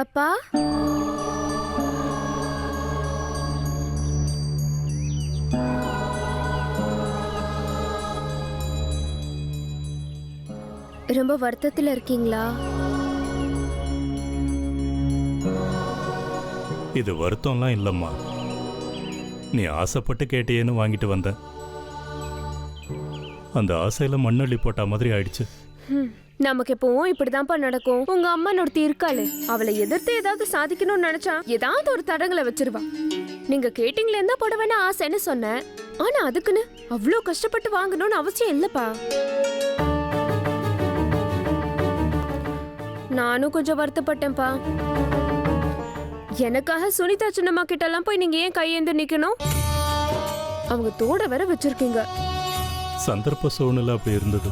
அப்பா, ரொம்ப வருத்தத்துல இருக்கீங்களா? இது வருத்தம்லாம் இல்லம்மா. நீ ஆசைப்பட்டு கேட்டியேன்னு வாங்கிட்டு வந்த. அந்த ஆசையில மண்ணள்ளி போட்ட மாதிரி ஆயிடுச்சு. நமக்கு எப்பவும் இப்படிதான்ப்பா நடக்கும். உங்க அம்மா ஒருத்தி இருக்காளே, அவளை எதிர்த்து ஏதாவது சாதிக்கணும்னு நினைச்சா ஏதாவது ஒரு தடங்களை வச்சிருவா. நீங்க கேட்டீங்களே என்ன புடவைன்னு ஆசைன்னு சொன்னேன். ஆனா அதுக்குன்னு அவ்வளோ கஷ்டப்பட்டு வாங்கணும்னு அவசியம் இல்லப்பா. நானும் கொஞ்சம் வருத்தப்பட்டேன்ப்பா. எனக்காக சுனிதா சின்னம்மா கிட்ட எல்லாம் போய் நீங்க ஏன் கையேந்து நிக்கணும்? அவங்க தோட வர வச்சிருக்கீங்க. சந்தர்ப்ப சூழ்நிலை அப்படி இருந்தது.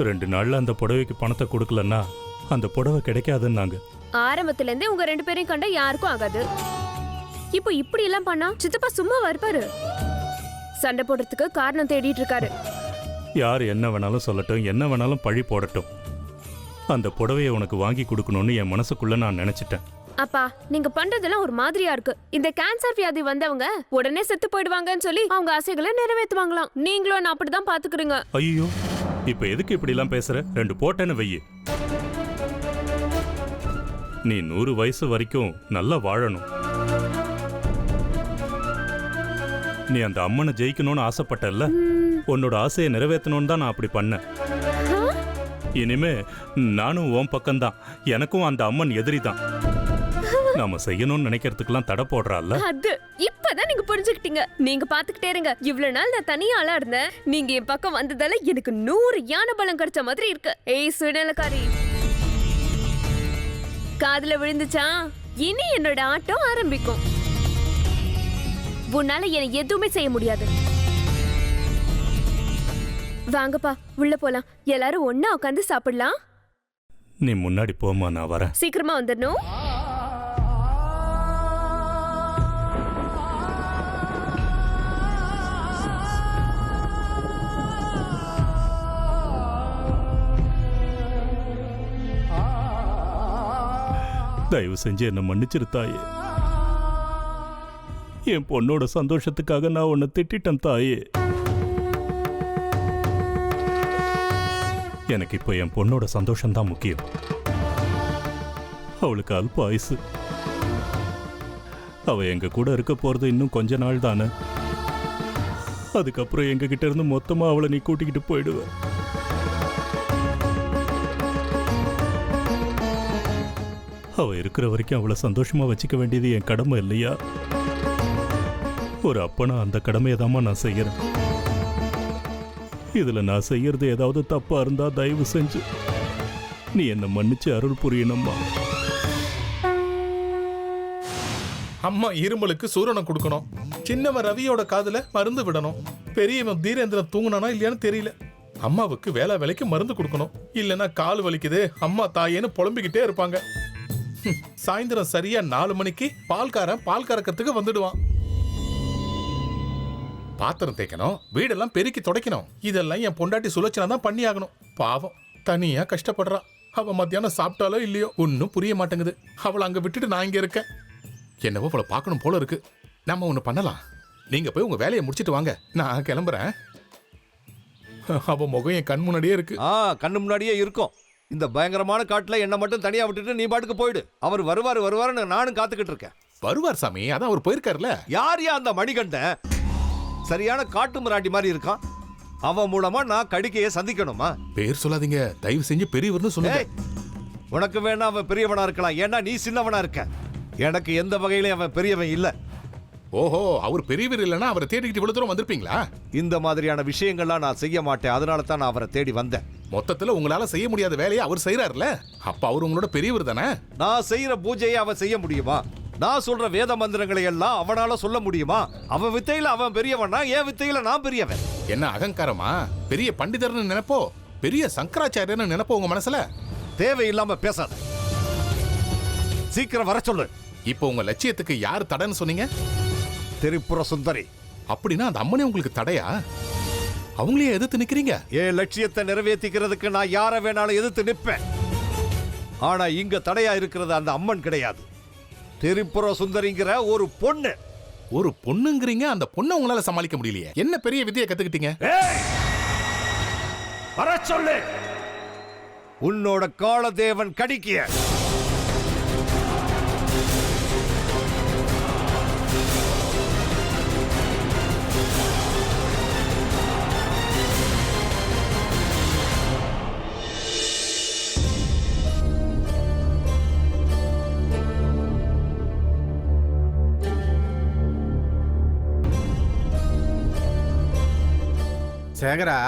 2 நாள்ல அந்த புடவைக்கு பணத்தை கொடுக்கலன்னா அந்த புடவை கிடைக்காதுன்னாங்க. ஆரம்பத்துல இருந்தே உங்க 2 பேரையும் கண்டா யாருக்கும் ஆகாது. இப்போ இப்படி எல்லாம் பண்ணா சித்தப்பா சும்மா வருப்பாரு. சண்டை போடுறதுக்கு காரணம் தேடிட்டு இருக்காரு. யார் என்ன வேணாலும் சொல்லட்டும், என்ன வேணாலும் பழி போடட்டும். அந்த புடவையை உனக்கு வாங்கி கொடுக்கணும்னு என் மனசுக்குள்ள நான் நினைச்சிட்டேன். அப்பா, நீங்க பண்றதெல்லாம் ஒரு மாதிரியா இருக்கு. இந்த கேன்சர் வியாதி வந்தவங்க உடனே செத்து போயிடுவாங்கன்னு சொல்லி அவங்க ஆசைகளை நிறைவேற்றுவாங்களாம். நீங்களும் என்ன அப்படிதான் பாத்துக்கிறீங்க. ஐயோ, இப்ப எதுக்கு இப்படி எல்லாம் பேசுற? 2 போட்டேன்னு வெய்யு. நீ 100 வயசு வரைக்கும் நல்லா வாழணும். நீ அந்த அம்மனை ஜெயிக்கணும்னு ஆசைப்பட்டல்ல, உன்னோட ஆசையை நிறைவேற்றணும்னு தான் நான் அப்படி பண்ணேன். இனிமே நானும் உன் பக்கம்தான். எனக்கும் அந்த அம்மன் எதிரி தான். நாம செய்யணும்னு நினைக்கிறதுக்கெல்லாம் தடை போடுறாள்ல. அது இப்பதான் நீங்க புரிஞ்சுக்கிட்டீங்க. நீங்க பாத்துக்கிட்டே இருங்க. இவ்வளவு நாள் நான் தனியா ஆளா இருந்தேன். நீங்க என் பக்கம் வந்ததால எனக்கு 100 யானை பலம் கிடைச்ச மாதிரி இருக்கு. ஏய் சுயநலக்காரி, காதுல விழுந்துச்சா? இனி என்னோட ஆட்டம் ஆரம்பிக்கும். உன்னால எனக்கு எதுவுமே செய்ய முடியாது. வாங்கப்பா, உள்ள போலாம். எல்லாரும் ஒண்ணா உட்காந்து சாப்பிடலாம். நீ முன்னாடி போமா, நான் வரேன். சீக்கிரமா வந்துடணும். தயவு செஞ்சு என்ன மன்னிச்சிரு தாயே. என் பொண்ணோட சந்தோஷத்துக்காக நான் உன்னை திட்டிட்டேன் தாயே. எனக்கு இப்போ என் பொண்ணோட சந்தோஷம்தான் முக்கியம். அவளுக்கு அல்ப ஆயுசு. அவ எங்க கூட இருக்க போறது இன்னும் கொஞ்ச நாள் தானே. அதுக்கப்புறம் எங்க கிட்ட இருந்து மொத்தமா அவளை நீ கூட்டிக்கிட்டு போயிடுவ. அவ இருக்கிற வரைக்கும் அவளை சந்தோஷமா வச்சுக்க வேண்டியது என் கடமை இல்லையா? ஒரு அப்பனா அந்த கடமையை தாம்மா நான் செய்யறேன். இதுல நான் செய்யறது ஏதாவது தப்பா இருந்தா தயவு செஞ்சு நீ என்ன மன்னிச்சு அருள் புரியணும்மா. அம்மா இருமலுக்கு சூரணம் கொடுக்கணும். சின்னவன் ரவியோட காதுல மருந்து விடணும். பெரியவன் தீரேந்திரன் தூங்குனானா இல்லையான்னு தெரியல. அம்மாவுக்கு வேலைக்கு மருந்து கொடுக்கணும். இல்லைன்னா கால் வலிக்குது அம்மா தாயேன்னு புலம்பிக்கிட்டே இருப்பாங்க. சாயந்தரம் சரியா 4 மணிக்கு பால் கறக்கிறதுக்கு வந்துடுவான். பாத்திரம் தேய்க்கணும், வீடெல்லாம் பெருக்கி துடைக்கணும். இதெல்லாம் என் பொண்டாட்டி சுலட்சணா தான் பண்ணி ஆகணும். பாவம், தனியா கஷ்டப்படுறா. அவ மத்தியானம் சாப்பிட்டாலோ இல்லையோ ஒன்னும் புரிய மாட்டேங்குது. அவளை அங்க விட்டுட்டு நான் இங்க இருக்கேன். என்னவோ அவளை பார்க்கணும் போல இருக்கு. நம்ம ஒண்ணு பண்ணலாம். நீங்க போய் உங்க வேலையை முடிச்சிட்டு வாங்க, நான் கிளம்புறேன். அவ முகம் என் கண் முன்னாடியே இருக்கு. கண்ணு முன்னாடியே இருக்கும். இந்த பயங்கரமான காட்டுல என்ன மட்டும் தனியா விட்டுட்டு நீ பாட்டுக்கு போயிடு. அவர் வருவாருன்னு நானும் காத்துக்கிட்டு இருக்கேன். வருவார் சாமி, அதான் அவர் போயிருக்காருல. யார் அந்த மணிகண்டன்? சரியான காட்டு மிராண்டி மாதிரி இருக்கான். அவன் மூலமா நான் கடிக்கையை சந்திக்கணுமா? பேர் சொல்லாதீங்க தயவு செஞ்சு. பெரியவர்னு சொல்லுங்க. உனக்கு வேணா அவன் பெரியவனா இருக்கலாம், ஏன்னா நீ சின்னவனா இருக்க. எனக்கு எந்த வகையிலும் அவன் பெரியவன் இல்ல. ஓஹோ, அவர் பெரியவர் இல்லைன்னா அவரை தேடிக்கிட்டு இவ்வளவு தூரம் வந்திருப்பீங்களா? இந்த மாதிரியான விஷயங்கள்லாம் நான் செய்ய மாட்டேன். அதனால தான் நான் அவரை தேடி வந்தேன். மொத்தத்துல உங்களால செய்ய முடியாத வேலையை அவர் செய்யறாருல, அப்ப அவர் உங்களோட பெரியவர் தானே. நான் செய்யற பூஜையை அவன் செய்ய முடியுமா? நான் சொல்ற வேத மந்திரங்களை எல்லாம் அவனால சொல்ல முடியுமா? அவன் வித்தையில அவன் பெரியவனா, என் வித்தையில நான் பெரியவன். என்ன அகங்காரமா? பெரிய பண்டிதர்னு நினைப்போ, பெரிய சங்கராச்சாரியன்னு நினைப்போ உங்க மனசுல? தேவையில்லாம பேசாத. சீக்கிரம் வர சொல்லு. இப்போ உங்க லட்சியத்துக்கு யார் தடைன்னு சொன்னீங்க? திரிபுர சுந்தரி. அப்படின்னா அந்த அம்மனே உங்களுக்கு தடையா? அவங்களையே எதிர்த்து நிக்கிறீங்க? என் லட்சியத்தை நிறைவேற்றிக்கிறதுக்கு நான் யாரை வேணாலும் எதிர்த்து நிற்பேன். ஆனா இங்க தடையா இருக்கிறது அந்த அம்மன் கிடையாது, திரிபுர சுந்தரிங்கிற ஒரு பொண்ணு. ஒரு பொண்ணுங்கிறீங்க, அந்த பொண்ணை உங்களால சமாளிக்க முடியலையே. என்ன பெரிய விதியை கத்துக்கிட்டீங்க? வர சொல்லு, உன்னோட காலதேவன் கடிக்கிய. சேகரா,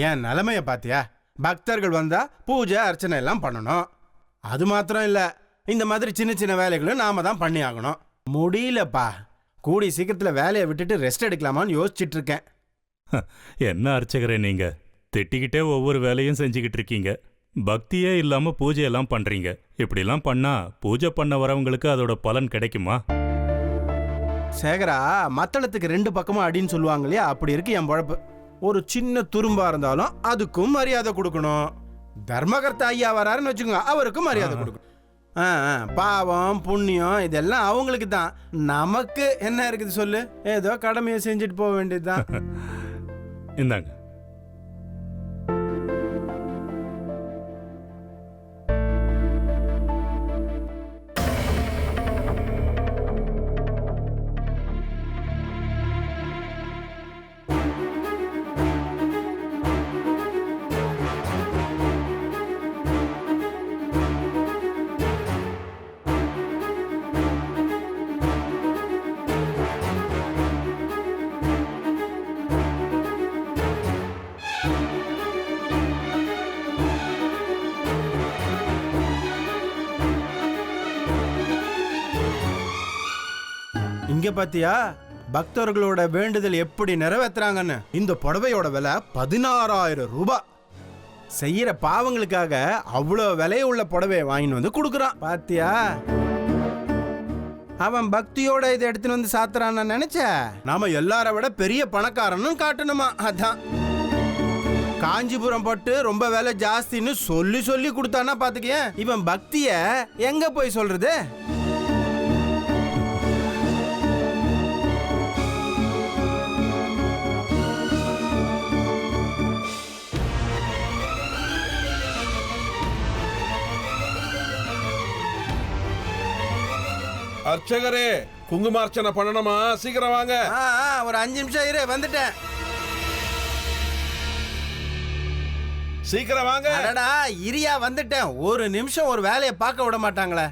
என் நிலைமைய பாத்தியா? பக்தர்கள் வந்தா பூஜை அர்ச்சனை எல்லாம் பண்ணணும். அது மாத்திரம் இல்ல, இந்த மாதிரி சின்ன சின்ன வேலைகளும் நாம தான் பண்ணி ஆகணும். முடியலப்பா. கூடி சீக்கிரத்துல வேலையை விட்டுட்டு ரெஸ்ட் எடுக்கலாமான்னு யோசிச்சுட்டு இருக்கேன். என்ன அர்ச்சகரே நீங்க திட்டிக்கிட்டே ஒவ்வொரு வேலையும் செஞ்சுக்கிட்டு இருக்கீங்க. பக்தியே இல்லாம பூஜையெல்லாம் பண்றீங்க. இப்படிலாம் பண்ணா பூஜை பண்ண வரவங்களுக்கு அதோட பலன் கிடைக்குமா? சேகரா, மத்தளத்துக்கு 2 பக்கமும் அடின்னு சொல்லுவாங்க இல்லையா, அப்படி இருக்கு என் பொழப்பு. ஒரு சின்ன துரும்பா இருந்தாலும் அதுக்கும் மரியாதை கொடுக்கணும். தர்மகர்த்தா ஐயா வராருன்னு வச்சுக்கோங்க, அவருக்கும் மரியாதை கொடுக்கணும். பாவம் புண்ணியம் இதெல்லாம் அவங்களுக்கு தான். நமக்கு என்ன இருக்குது சொல்லு? ஏதோ கடமையை செஞ்சுட்டு போக வேண்டியதுதான். இந்தாங்க. இங்க பாத்தியா பக்தர்களோட வேண்டுதல் எப்படி நிறைவேற்றுறாங்கன்னு? இந்த புடவையோட விலை 16,000 ரூபாய். செய்யற பாவங்களுக்காக அவ்வளோ விலைய உள்ள புடவையை வாங்கிட்டு வந்து கொடுக்குறான். பாத்தியா? அவன் பக்தியோட இதை எடுத்துன்னு வந்து சாத்துறான்னு நினைச்ச, நாம எல்லார விட பெரிய பணக்காரன்னு காட்டணுமா? அதான் காஞ்சிபுரம் பட்டு ரொம்ப விலை ஜாஸ்தின்னு சொல்லி சொல்லி கொடுத்தானா பாத்துக்க. இவன் பக்திய எங்க போய் சொல்றது? அர்ச்சகரே, குங்குமார்ச்சனை பண்ணணுமா? சீக்கிரம் வாங்க. ஒரு 5 நிமிஷம் இரு, வந்துட்டேன். சீக்கிரம் வாங்க. அடடா, இரியா வந்துட்டேன். ஒரு நிமிஷம் ஒரு வேலையை பார்க்க விட மாட்டாங்களே.